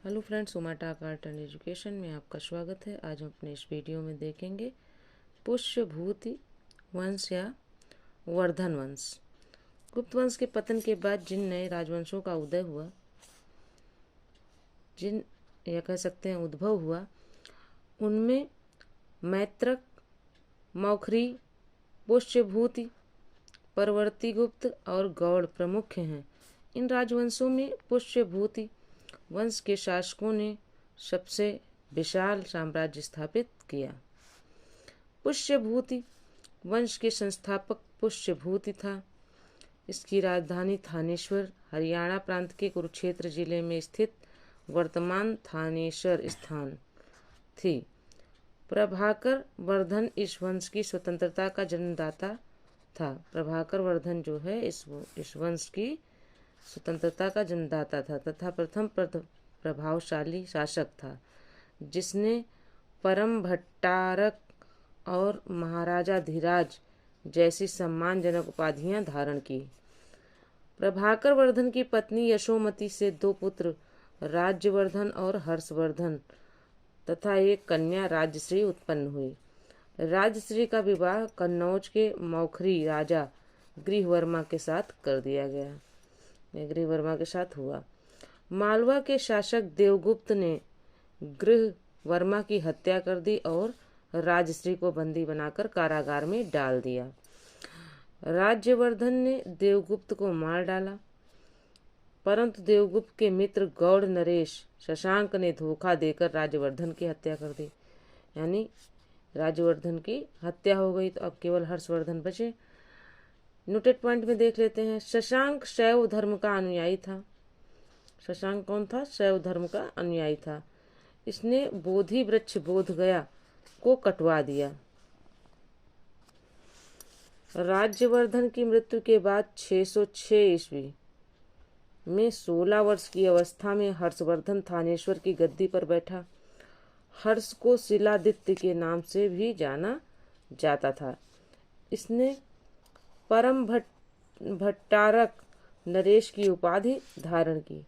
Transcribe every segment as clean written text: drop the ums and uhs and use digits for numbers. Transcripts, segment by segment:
Hello friends, Umatak art and education में आपका स्वागत है। आज हम अपने इस वीडियो में देखेंगे पुष्यभूति वंश या वर्धन वंश। गुप्त वंश के पतन के बाद जिन नए राजवंशों का उदय हुआ, जिन या कह सकते हैं उद्भव हुआ, उनमें मैत्रक, मौखरी, पुष्यभूति, परवर्ती गुप्त और गौड़ प्रमुख हैं। इन राजवंशों में पुष्यभूति वंश के शासकों ने सबसे विशाल साम्राज्य स्थापित किया। पुष्यभूति वंश के संस्थापक पुष्यभूति था। इसकी राजधानी थानेश्वर हरियाणा प्रांत के कुरुक्षेत्र जिले में स्थित वर्तमान थानेश्वर स्थान थी। प्रभाकर वर्धन इस वंश की स्वतंत्रता का जन्मदाता था। प्रभाकर वर्धन जो है इस वंश की स्वतंत्रता का जन्मदाता था तथा प्रथम प्रभावशाली शासक था, जिसने परम भट्टारक और महाराजा धीराज जैसी सम्मानजनक उपाधियां धारण की। प्रभाकर वर्धन की पत्नी यशोमती से दो पुत्र राज्यवर्धन और हर्षवर्धन तथा एक कन्या राजश्री उत्पन्न हुई। राजश्री का विवाह कन्नौज के मौखरी राजा गृहवर्मा के साथ कर दिया गया। गृहवर्मा के साथ हुआ। मालवा के शासक देवगुप्त ने गृहवर्मा की हत्या कर दी और राजश्री को बंदी बनाकर कारागार में डाल दिया। राज्यवर्धन ने देवगुप्त को मार डाला, परंतु देवगुप्त के मित्र गौड़ नरेश शशांक ने धोखा देकर राज्यवर्धन की हत्या कर दी। यानी राज्यवर्धन की हत्या हो गई तो अब केवल हर्षवर्धन बचे। नोटेड पॉइंट में देख लेते हैं। शशांक शैव धर्म का अनुयायी था। शशांक कौन था? शैव धर्म का अनुयायी था। इसने बोधि वृक्ष बोध गया को कटवा दिया। राज्यवर्धन की मृत्यु के बाद 606 ईस्वी में 16 वर्ष की अवस्था में हर्षवर्धन थानेश्वर की गद्दी पर बैठा। हर्ष को शिलादित्य के नाम से भी जाना जाता था। इसने परम भट्टारक नरेश की उपाधि धारण की।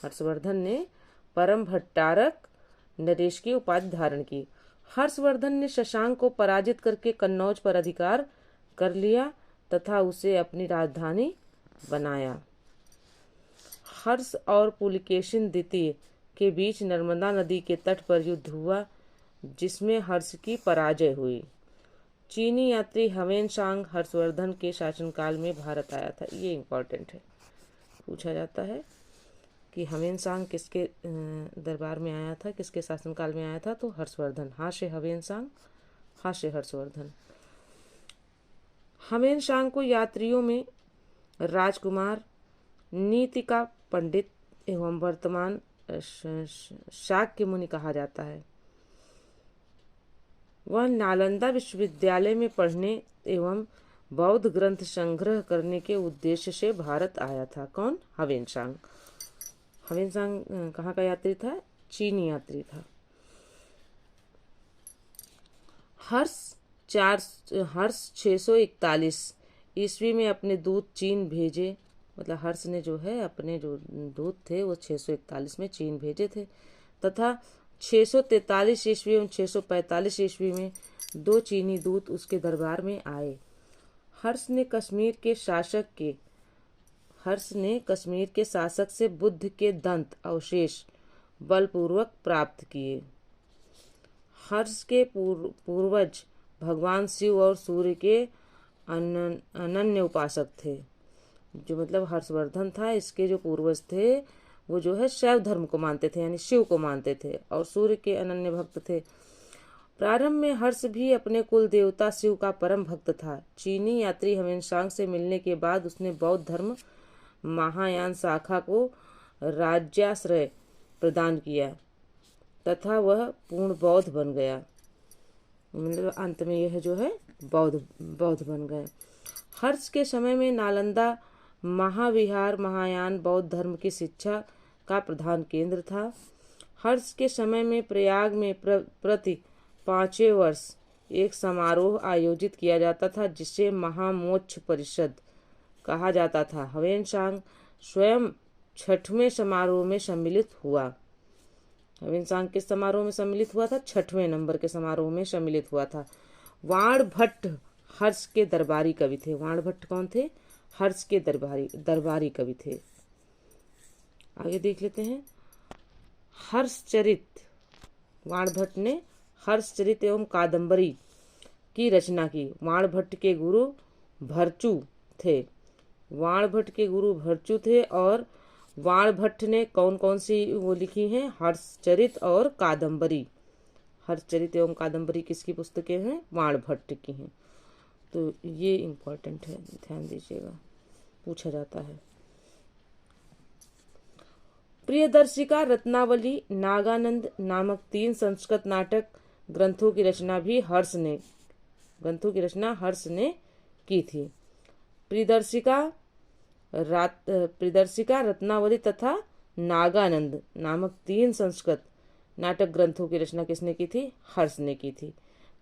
हर्षवर्धन ने परम भट्टारक नरेश की उपाधि धारण की। हर्षवर्धन ने शशांक को पराजित करके कन्नौज पर अधिकार कर लिया तथा उसे अपनी राजधानी बनाया। हर्ष और पुलकेशिन द्वितीय के बीच नर्मदा नदी के तट पर युद्ध हुआ, जिसमें हर्ष की पराजय हुई। चीनी यात्री ह्वेन-सांग हर्षवर्धन के शासनकाल में भारत आया था। ये इम्पोर्टेंट है, पूछा जाता है कि ह्वेन-सांग किसके दरबार में आया था, किसके शासनकाल में आया था? तो हर्षवर्धन। हाँ से ह्वेन-सांग, हाँ से हर्षवर्धन। ह्वेन-सांग को यात्रियों में राजकुमार, नीति का पंडित एवं वर्तमान शाक्य मुनि कहा जाता है। वह नालंदा विश्वविद्यालय में पढ़ने एवं बौद्ध ग्रंथ संग्रह करने के उद्देश्य से भारत आया था। कौन? ह्वेन-सांग। ह्वेन-सांग कहाँ का यात्री था? चीनी यात्री था। हर्ष 641 ईस्वी में अपने दूत चीन भेजे। मतलब हर्ष ने जो है अपने जो दूत थे वो 641 में चीन भेजे थे तथा 643 ईस्वी एवं 645 ईस्वी में दो चीनी दूत उसके दरबार में आए। हर्ष ने कश्मीर के शासक से बुद्ध के दंत अवशेष बलपूर्वक प्राप्त किए। हर्ष के पूर्वज भगवान शिव और सूर्य के अनन्य उपासक थे। जो मतलब हर्षवर्धन था, इसके जो पूर्वज थे वो जो है शैव धर्म को मानते थे, यानी शिव को मानते थे और सूर्य के अनन्य भक्त थे। प्रारंभ में हर्ष भी अपने कुल देवता शिव का परम भक्त था। चीनी यात्री ह्वेन-सांग से मिलने के बाद उसने बौद्ध धर्म महायान शाखा को राज्याश्रय प्रदान किया तथा वह पूर्ण बौद्ध बन गया। मतलब अंत में यह जो है बौद्ध बन गए। हर्ष के समय में नालंदा महाविहार महायान बौद्ध धर्म की शिक्षा का प्रधान केंद्र था। हर्ष के समय में प्रयाग में प्रति 5वें वर्ष एक समारोह आयोजित किया जाता था, जिसे महामोक्ष परिषद कहा जाता था। ह्वेन-सांग स्वयं 6वें समारोह में सम्मिलित हुआ। हविनसांग किस समारोह में सम्मिलित हुआ था? 6वें नंबर के समारोह में सम्मिलित हुआ था। वाण भट्ट हर्ष के दरबारी कवि थे। वाण भट्ट कौन थे? हर्ष के दरबारी कवि थे। आगे देख लेते हैं। हर्षचरित, वाण भट्ट ने हर्षचरित एवं कादंबरी की रचना की। वाण भट्ट के गुरु भरचू थे। वाण भट्ट के गुरु भरचू थे। और वाण भट्ट ने कौन कौन सी वो लिखी हैं? हर्षचरित और कादंबरी। हर्षचरित एवं कादंबरी किसकी पुस्तकें हैं? वाण भट्ट की हैं। तो ये इम्पोर्टेंट है, ध्यान दीजिएगा, पूछा जाता है। प्रियदर्शिका, रत्नावली, नागानंद नामक 3 संस्कृत नाटक ग्रंथों की रचना भी हर्ष ने की थी। प्रियदर्शिका, रत्नावली तथा नागानंद नामक 3 संस्कृत नाटक ग्रंथों की रचना किसने की थी? हर्ष ने की थी।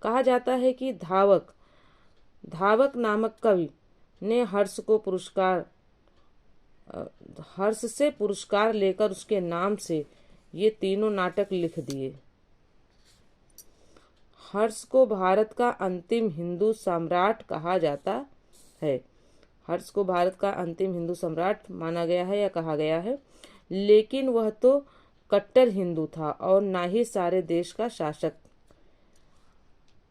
कहा जाता है कि धावक नामक कवि ने हर्ष से पुरस्कार लेकर उसके नाम से ये तीनों नाटक लिख दिए। हर्ष को भारत का अंतिम हिंदू सम्राट कहा जाता है। हर्ष को भारत का अंतिम हिंदू सम्राट माना गया है या कहा गया है, लेकिन वह तो कट्टर हिंदू था और ना ही सारे देश का शासक।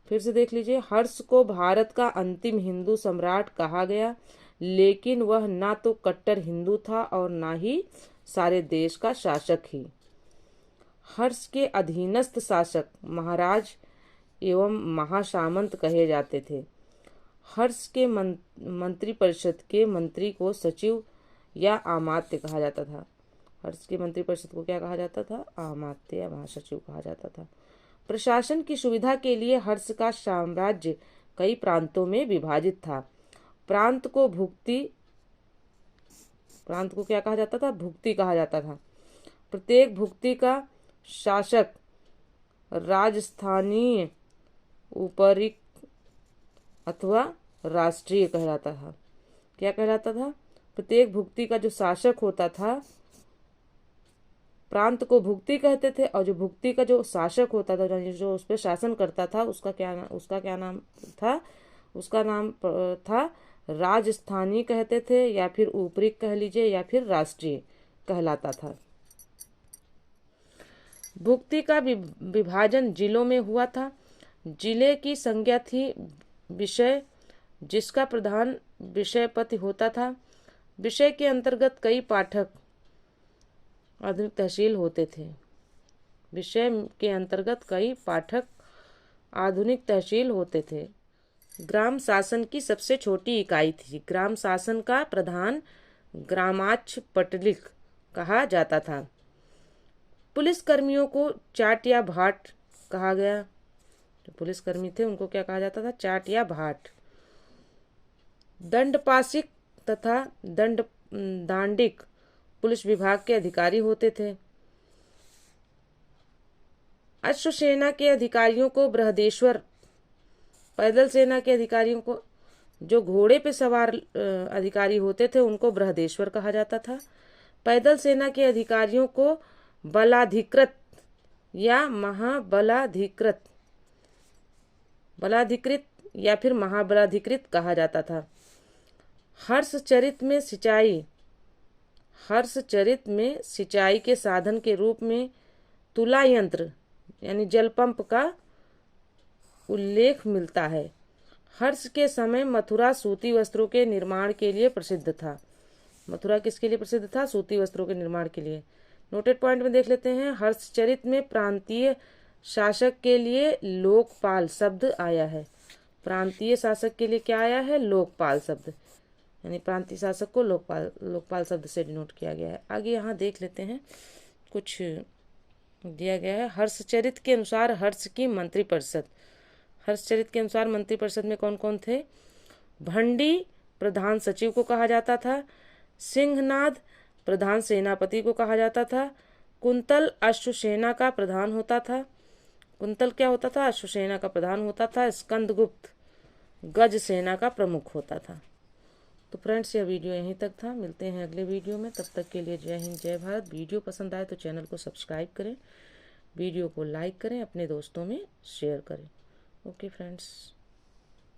फिर से देख लीजिए। हर्ष को भारत का अंतिम हिंदू सम्राट कहा गया, लेकिन वह ना तो कट्टर हिंदू था और ना ही सारे देश का शासक ही। हर्ष के अधीनस्थ शासक महाराज एवं महासामंत कहे जाते थे। हर्ष के मंत्रिपरिषद के मंत्री को सचिव या अमात्य कहा जाता था। हर्ष के मंत्रिपरिषद को क्या कहा जाता था? अमात्य या महासचिव कहा जाता था। प्रशासन की सुविधा के लिए हर्ष का साम्राज्य कई प्रांतों में विभाजित था। प्रांत को क्या कहा जाता था? भुक्ति कहा जाता था। प्रत्येक भुक्ति का शासक राजस्थानीय, ऊपरी अथवा राष्ट्रीय कहलाता था। क्या कहलाता था? प्रत्येक भुक्ति का जो शासक होता था, प्रांत को भुक्ति कहते थे, और जो भुक्ति का जो शासक होता था, जो उस पर शासन करता था, उसका क्या नाम था? उसका नाम था राजस्थानी कहते थे, या फिर ऊपरी कह लीजिए, या फिर राष्ट्रीय कहलाता था। भुक्ति का विभाजन जिलों में हुआ था। जिले की संज्ञा थी विषय, जिसका प्रधान विषयपति होता था। विषय के अंतर्गत कई पाठक आधुनिक तहसील होते थे। विषय के अंतर्गत कई पाठक आधुनिक तहसील होते थे। ग्राम शासन की सबसे छोटी इकाई थी। ग्राम शासन का प्रधान ग्रामाध्यक्ष पटलिक कहा जाता था। पुलिस कर्मियों को चाट या भाट कहा गया। जो पुलिसकर्मी थे उनको क्या कहा जाता था? चाट या भाट। दंडपाशिक तथा दांडिक पुलिस विभाग के अधिकारी होते थे। अश्वसेना के अधिकारियों को बृहदेश्वर, पैदल सेना के अधिकारियों को, जो घोड़े पे सवार अधिकारी होते थे उनको बृहदेश्वर कहा जाता था। पैदल सेना के अधिकारियों को बलाधिकृत या महाबलाधिकृत, बलाधिकृत या फिर महाबलाधिकृत कहा जाता था। हर्षचरित में सिंचाई के साधन के रूप में तुला यंत्र यानी जल पंप का उल्लेख मिलता है। हर्ष के समय मथुरा सूती वस्त्रों के निर्माण के लिए प्रसिद्ध था। मथुरा किसके लिए प्रसिद्ध था? सूती वस्त्रों के निर्माण के लिए। नोटेड पॉइंट में देख लेते हैं। हर्षचरित में प्रांतीय शासक के लिए लोकपाल शब्द आया है। प्रांतीय शासक के लिए क्या आया है? लोकपाल शब्द, यानी प्रांतीय शासक को लोकपाल शब्द से डिनोट किया गया है। आगे यहाँ देख लेते हैं, कुछ दिया गया है। हर्षचरित के अनुसार हर्ष की मंत्रिपरिषद, हर्षचरित के अनुसार मंत्रिपरिषद में कौन कौन थे? भंडी प्रधान सचिव को कहा जाता था। सिंहनाद प्रधान सेनापति को कहा जाता था। कुंतल अश्वसेना का प्रधान होता था। कुंतल क्या होता था? अश्वसेना का प्रधान होता था। स्कंदगुप्त गज सेना का प्रमुख होता था। तो फ्रेंड्स, यह वीडियो यहीं तक था। मिलते हैं अगले वीडियो में। तब तक के लिए जय हिंद, जय भारत। वीडियो पसंद आए तो चैनल को सब्सक्राइब करें। वीडियो को लाइक करें, अपने दोस्तों में शेयर करें। Okay friends.